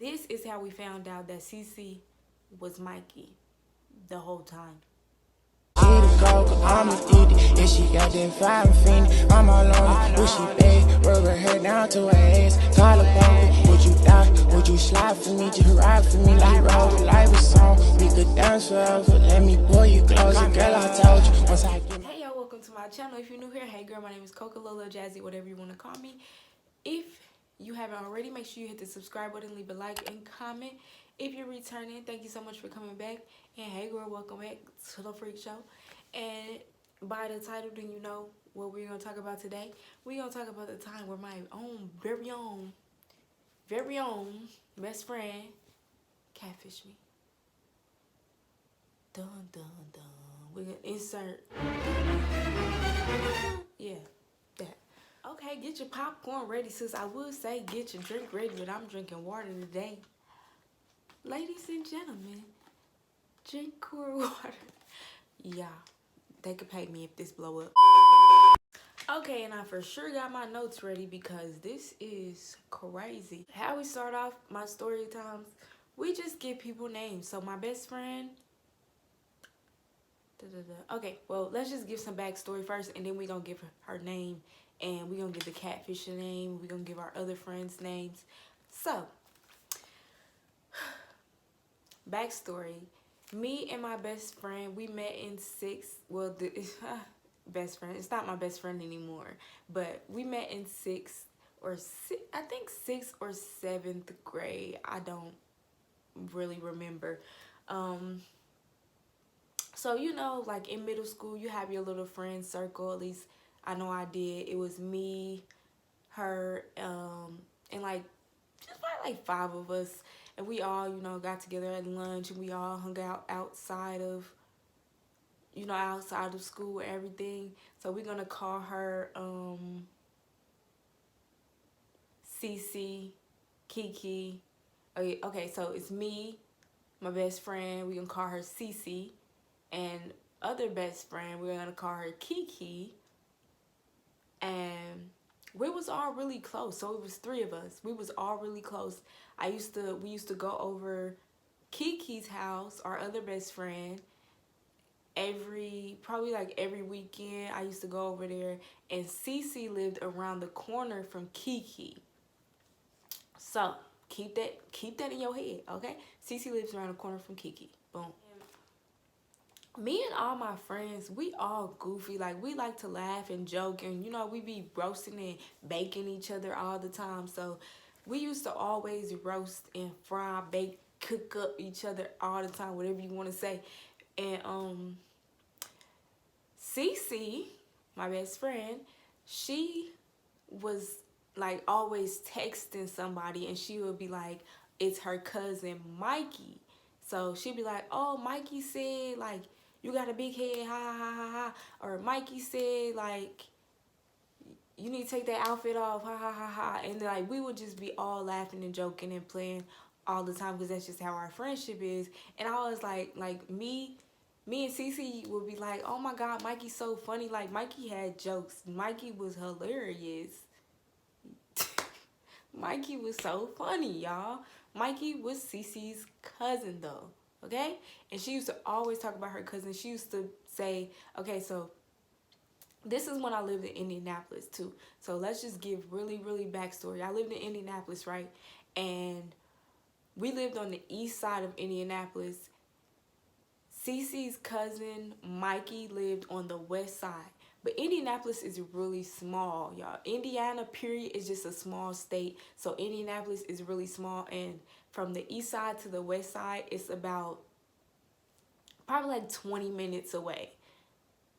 This is how we found out that Cece was Mikey the whole time. She the Coca, I'm addicted. Yeah, she got that fire fiend. I'm all on it. Wish she bad, rub her hair down to her ass. Call her phone. Would you die? Would you slide for me? Just ride for me like roll the life a song. We could dance forever. Let me pull you closer, girl. I told you once I get. Hey y'all, welcome to my channel. If you're new here, hey girl, my name is Coca, Lola, Jasziy, whatever you want to call me. If you haven't already, make sure you hit the subscribe button, leave a like and comment. If you're returning, thank you so much for coming back. And hey girl, welcome back to the Freak Show. And by the title, then you know what we're gonna talk about today. We're gonna talk about the time where my very own best friend catfished me. Dun dun dun. We're gonna insert. Yeah, that. Okay, get your popcorn ready, sis. I would say get your drink ready, but I'm drinking water today. Ladies and gentlemen, drink cool water. Yeah, they could pay me if this blow up. Okay, and I for sure got my notes ready because this is crazy. How we start off my story times, we just give people names. So my best friend. Okay, well, let's just give some backstory first, and then we're going to give her name, and we're going to give the catfish a name. We're going to give our other friends names. So, backstory. Me and my best friend, we met in best friend. It's not my best friend anymore, but we met in sixth or 7th grade. I don't really remember. So, you know, like in middle school, you have your little friend circle. At least I know I did. It was me, her, and like just probably like 5 of us. And we all, you know, got together at lunch and we all hung out outside of, you know, outside of school and everything. So we're going to call her Cece, Kiki. Okay, so it's me, my best friend. We're going to call her Cece. And other best friend, we're gonna call her Kiki. And we was all really close. So it was 3 of us. We was all really close. We used to go over Kiki's house, our other best friend, probably like every weekend. I used to go over there, and Cece lived around the corner from Kiki. So keep that in your head, okay? Cece lives around the corner from Kiki. Boom. Me and all my friends, we all goofy. Like, we like to laugh and joke, and you know, we be roasting and baking each other all the time. So we used to always roast and fry, bake, cook up each other all the time, whatever you want to say. And Cece, my best friend, she was like always texting somebody, and she would be like, it's her cousin Mikey. So she'd be like, oh, Mikey said, like, you got a big head, ha ha ha ha ha. Or Mikey said, like, you need to take that outfit off, ha ha ha ha. And like, we would just be all laughing and joking and playing all the time because that's just how our friendship is. And I was like me and Cece would be like, oh my God, Mikey's so funny. Like, Mikey had jokes. Mikey was hilarious. Mikey was so funny, y'all. Mikey was Cece's cousin, though, okay? And she used to always talk about her cousin. She used to say, okay, so this is when I lived in Indianapolis, too. So let's just give really, really backstory. I lived in Indianapolis, right? And we lived on the east side of Indianapolis. Cece's cousin, Mikey, lived on the west side. But Indianapolis is really small, y'all. Indiana, period, is just a small state. So Indianapolis is really small. And from the east side to the west side, it's about probably like 20 minutes away.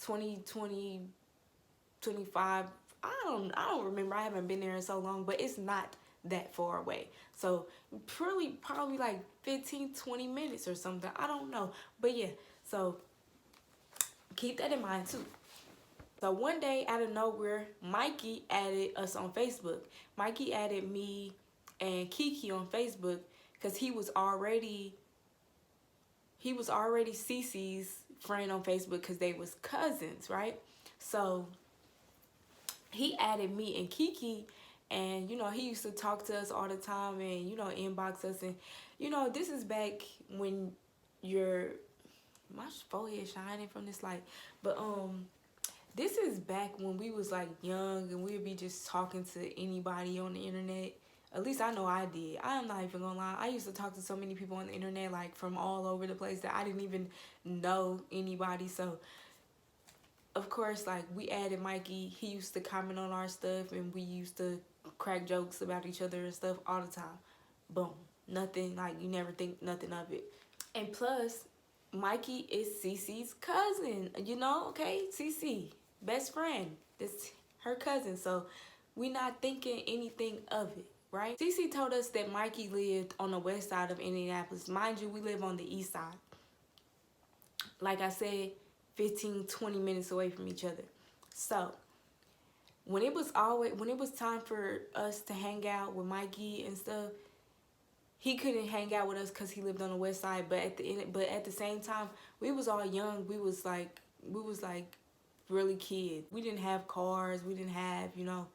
25. I don't remember. I haven't been there in so long, but it's not that far away. So probably like 15-20 minutes or something. I don't know. But yeah, so keep that in mind too. So one day, out of nowhere, Mikey added us on Facebook. Mikey added me and Kiki on Facebook because he was already Cece's friend on Facebook because they was cousins, right? So he added me and Kiki, And you know, he used to talk to us all the time, and you know, inbox us. And you know, this is back when your my forehead shining from this light. But this is back when we was like young and we'd be just talking to anybody on the internet. At least I know I did. I am not even gonna lie. I used to talk to so many people on the internet, like from all over the place, that I didn't even know anybody. So of course, like, we added Mikey. He used to comment on our stuff, and we used to crack jokes about each other and stuff all the time. Boom. Nothing, like, you never think nothing of it. And plus, Mikey is Cece's cousin, you know, okay? Cece, best friend. That's her cousin, so we not thinking anything of it, right? Cece told us that Mikey lived on the west side of Indianapolis. Mind you, we live on the east side. Like I said, 15-20 minutes away from each other. So when it was time for us to hang out with Mikey and stuff, he couldn't hang out with us because he lived on the west side. But at the same time, we was all young. We was like really kids. We didn't have cars. We didn't have, you know,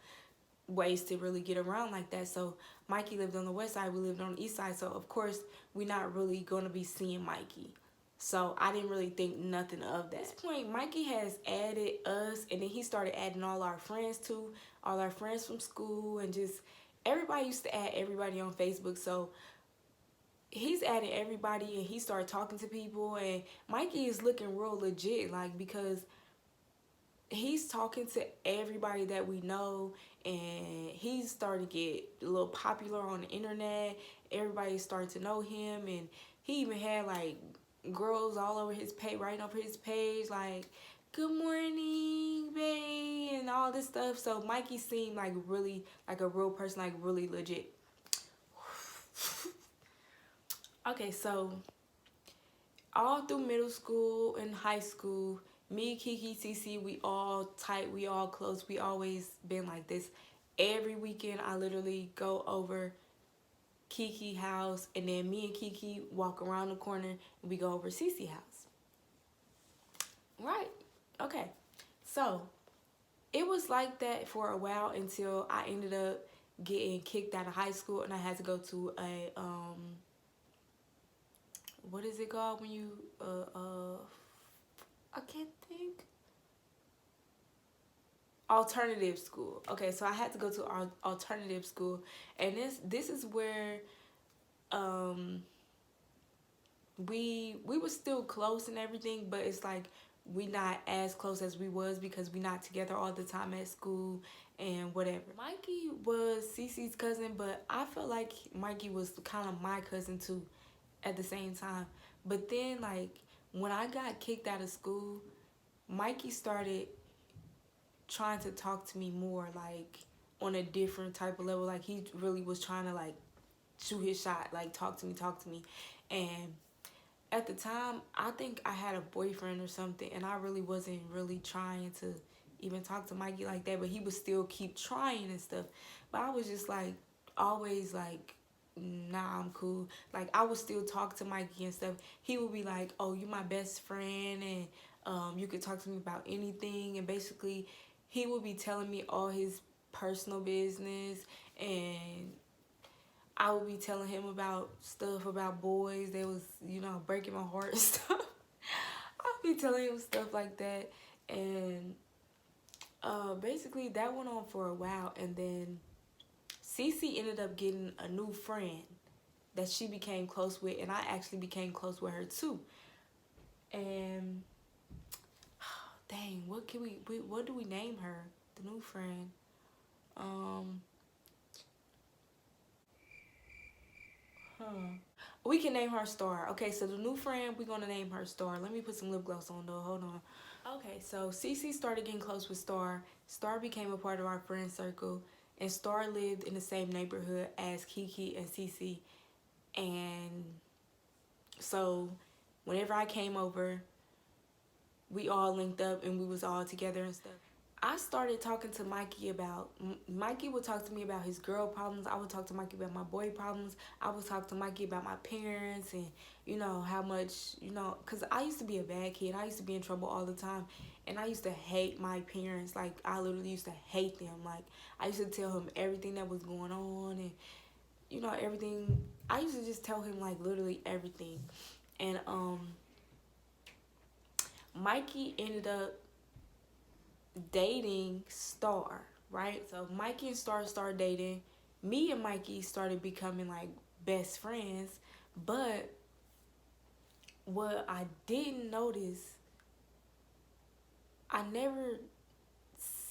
ways to really get around like that. So Mikey lived on the west side. We lived on the east side. So of course, we're not really going to be seeing Mikey. So I didn't really think nothing of that. At this point, Mikey has added us, and then he started adding all our friends too, all our friends from school, and just everybody used to add everybody on Facebook. So he's added everybody, and he started talking to people, and Mikey is looking real legit, like, because he's talking to everybody that we know, and he's starting to get a little popular on the internet. Everybody's starting to know him, and he even had like girls all over his page, right over his page, like, good morning, babe, and all this stuff. So Mikey seemed like really like a real person, like really legit. Okay, so all through middle school and high school, me, Kiki, Cece, we all tight, we all close. We always been like this. Every weekend I literally go over Kiki house, and then me and Kiki walk around the corner and we go over Cece house. Right. Okay. So it was like that for a while until I ended up getting kicked out of high school, and I had to go to a what is it called when you I can't think. Alternative school. Okay, so I had to go to our alternative school, and this is where we were still close and everything, but it's like we not as close as we was because we not together all the time at school and whatever. Mikey was Cece's cousin, but I felt like Mikey was kind of my cousin too at the same time. But then, like, when I got kicked out of school, Mikey started trying to talk to me more, like, on a different type of level. Like, he really was trying to, like, shoot his shot, like, talk to me. And at the time, I think I had a boyfriend or something, and I really wasn't really trying to even talk to Mikey like that, but he would still keep trying and stuff. But I was just, like, always, like, nah, I'm cool. Like, I would still talk to Mikey and stuff. He would be like, oh, you my best friend, and you could talk to me about anything. And basically, he would be telling me all his personal business, and I would be telling him about stuff about boys that was, you know, breaking my heart and stuff. I'd be telling him stuff like that. And basically, that went on for a while, and then Cece ended up getting a new friend that she became close with, and I actually became close with her too. And dang, what do we name her? The new friend. We can name her Star. Okay, so the new friend, we're gonna name her Star. Let me put some lip gloss on though. Hold on. Okay, so Cece started getting close with Star. Star became a part of our friend circle, and Star lived in the same neighborhood as Kiki and Cece. And so whenever I came over, we all linked up and we was all together and stuff. I started talking to Mikey about, Mikey would talk to me about his girl problems. I would talk to Mikey about my boy problems. I would talk to Mikey about my parents and, how much, because I used to be a bad kid. I used to be in trouble all the time. And I used to hate my parents. Like, I literally used to hate them. Like, I used to tell him everything that was going on and, everything. I used to just tell him, like, literally everything. And, Mikey ended up dating Star, right? So Mikey and Star started dating. Me and Mikey started becoming like best friends. But what I didn't notice, I never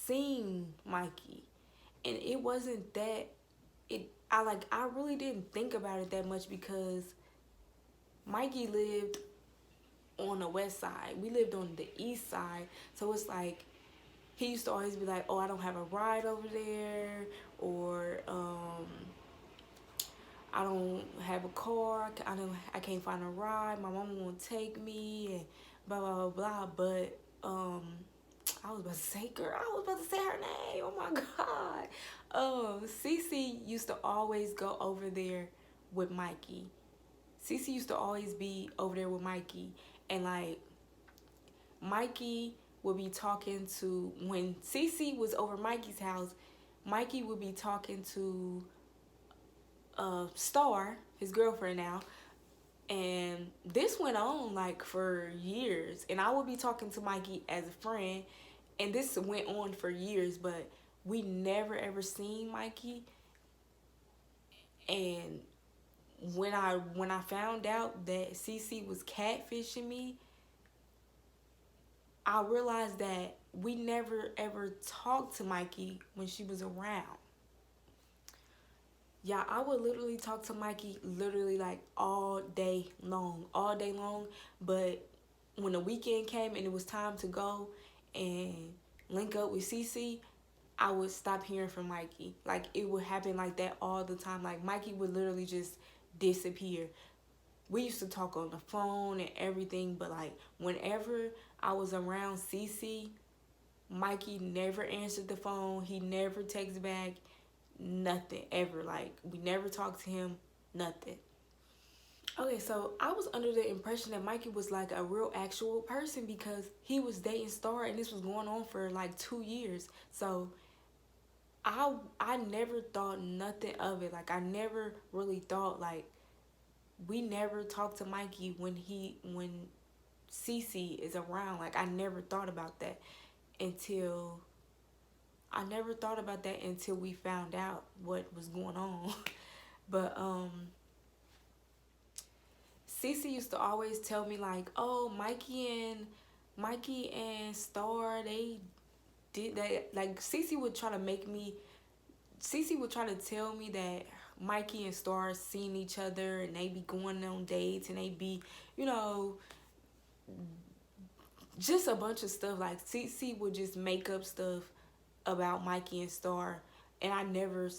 seen Mikey. And it wasn't that I really didn't think about it that much because Mikey lived on the west side. We lived on the east side. So it's like he used to always be like, oh, I don't have a ride over there, or I don't have a car, I can't find a ride, my mama won't take me, and blah, blah, blah, blah. But, I was about to say, girl, I was about to say her name, oh my God. Cece used to always go over there with Mikey. Cece used to always be over there with Mikey, and like, Mikey would be talking to, when Cece was over Mikey's house, Mikey would be talking to Star, his girlfriend now, and this went on like for years, and I would be talking to Mikey as a friend, and this went on for years, but we never ever seen Mikey. And when I found out that Cece was catfishing me, I realized that we never ever talked to Mikey when she was around. Yeah, I would literally talk to Mikey literally like all day long. But when the weekend came and it was time to go and link up with Cece, I would stop hearing from Mikey. Like, it would happen like that all the time. Like, Mikey would literally just disappear. We used to talk on the phone and everything, but like whenever I was around Cece, Mikey never answered the phone. He never texted back. Nothing ever. Like, we never talked to him. Nothing. Okay, so I was under the impression that Mikey was like a real actual person because he was dating Star and this was going on for like 2 years. So I never thought nothing of it. Like, I never really thought, like, we never talked to Mikey when Cece is around. Like, I never thought about that until we found out what was going on. But Cece used to always tell me like, oh, Mikey and Star, they did that. Like, Cece would try to tell me that Mikey and Star seen each other and they be going on dates and they be, just a bunch of stuff. Like, Cece would just make up stuff about Mikey and Star, and I never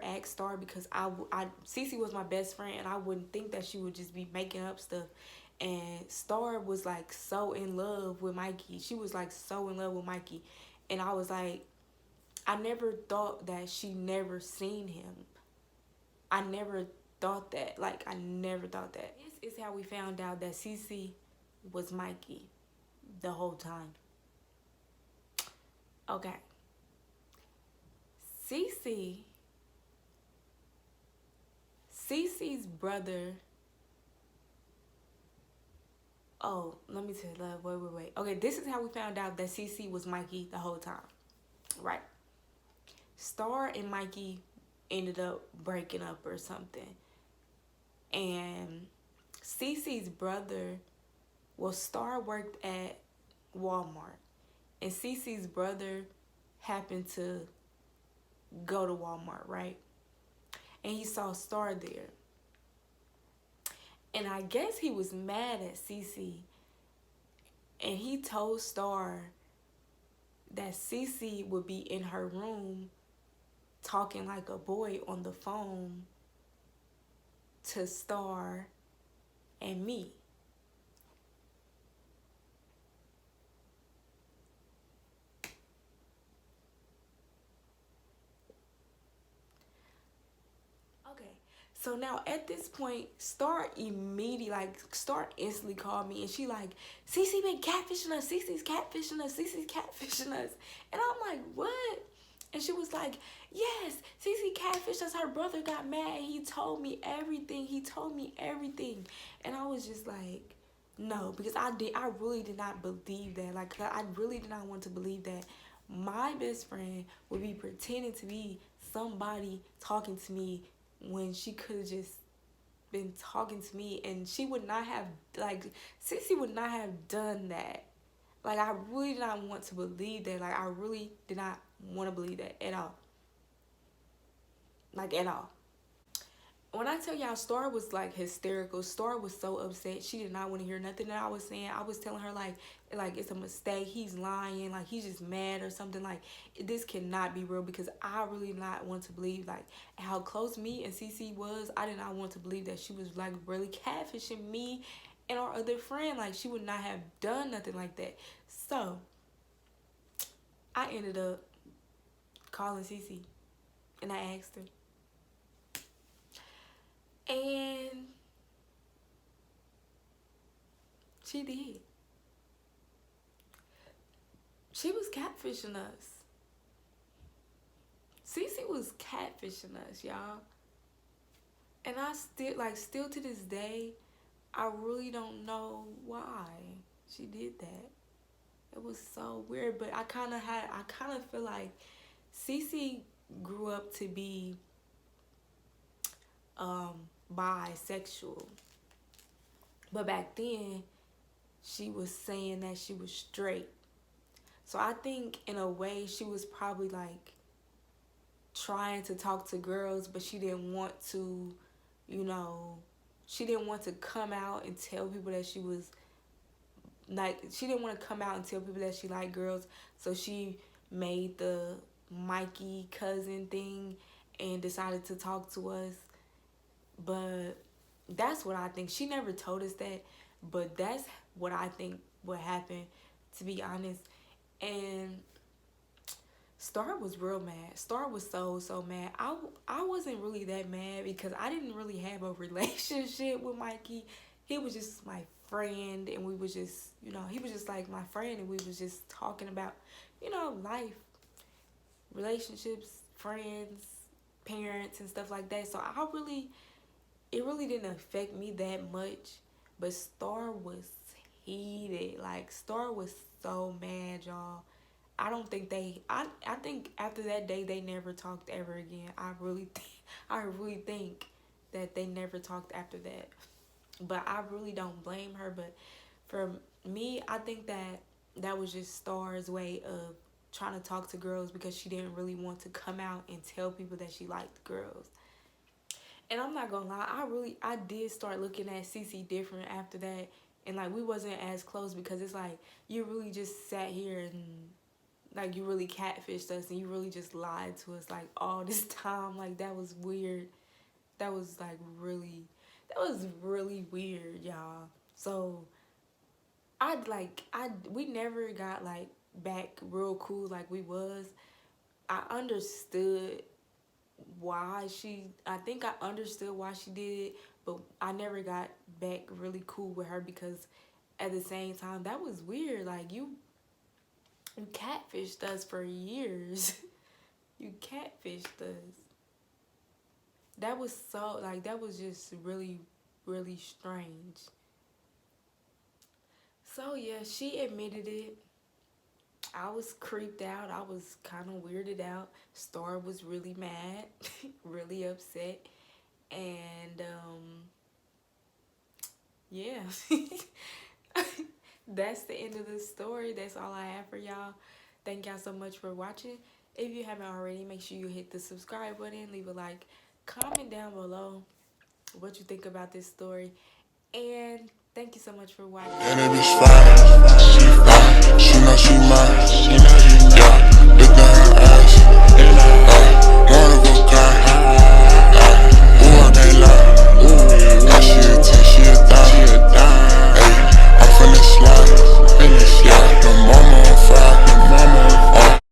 asked Star because Cece was my best friend, and I wouldn't think that she would just be making up stuff. And Star was like so in love with Mikey. She was like so in love with Mikey, and I was like, I never thought that she never seen him. I never thought that. Like, I never thought that. This is how we found out that Cece was Mikey the whole time. Okay. Cece's brother. Oh, let me tell you. Wait. Okay, this is how we found out that Cece was Mikey the whole time. Right. Star and Mikey ended up breaking up or something. And Cece's brother, well, Star worked at Walmart. And Cece's brother happened to go to Walmart, right? And he saw Star there. And I guess he was mad at Cece. And he told Star that Cece would be in her room talking like a boy on the phone to Star and me. So now at this point, Star instantly called me and she like, Cece been catfishing us, Cece's catfishing us, Cece's catfishing us. And I'm like, what? And she was like, yes, Cece catfished us. Her brother got mad. He told me everything. And I was just like, no, because I really did not believe that. Like, I really did not want to believe that my best friend would be pretending to be somebody talking to me when she could have just been talking to me. And she would not have, like, Cece would not have done that. Like, I really did not want to believe that. Like, I really did not want to believe that at all. Like, at all. When I tell y'all, Star was, like, hysterical. Star was so upset. She did not want to hear nothing that I was saying. I was telling her, like, it's a mistake. He's lying. Like, he's just mad or something. Like, this cannot be real, because I really did not want to believe, like, how close me and Cece was. I did not want to believe that she was, like, really catfishing me and our other friend. Like, she would not have done nothing like that. So I ended up calling Cece and I asked her. And she did. She was catfishing us. Cece was catfishing us, y'all. And I still to this day, I really don't know why she did that. It was so weird, but I kind of feel like Cece grew up to be bisexual. But back then, she was saying that she was straight. So I think in a way she was probably like trying to talk to girls, but she didn't want to, she didn't want to come out and tell people that she was like, she didn't want to come out and tell people that she liked girls. So she made the Mikey cousin thing and decided to talk to us. But that's what I think. She never told us that, but that's what I think what happened, to be honest. And Star was real mad. Star was so mad. I wasn't really that mad because I didn't really have a relationship with Mikey. He was just my friend, and we was just, he was just like my friend, and we was just talking about, life, relationships, friends, parents, and stuff like that. So it really didn't affect me that much. But Star was heated. Like, Star was so mad, y'all. I think after that day they never talked ever again. I really think that they never talked after that. But I really don't blame her. But for me, I think that was just Star's way of trying to talk to girls, because she didn't really want to come out and tell people that she liked girls. And I'm not gonna lie, I did start looking at Cece different after that. And like, we wasn't as close, because it's like, you really just sat here and like, you really catfished us, and you really just lied to us like all this time. Like, that was weird. That was really weird, y'all. So we never got like back real cool like we was. I understood why I understood why she did it, but I never got back really cool with her, because at the same time, that was weird. Like, you catfished us for years. You catfished us. That was just really, really strange. So yeah, she admitted it. I was creeped out. I was kind of weirded out. Star was really mad, really upset. And yeah. That's the end of the story. That's all I have for y'all. Thank y'all so much for watching. If you haven't already, make sure you hit the subscribe button, leave a like, comment down below what you think about this story, and thank you so much for watching. And it be fine. She fine. She know she mine.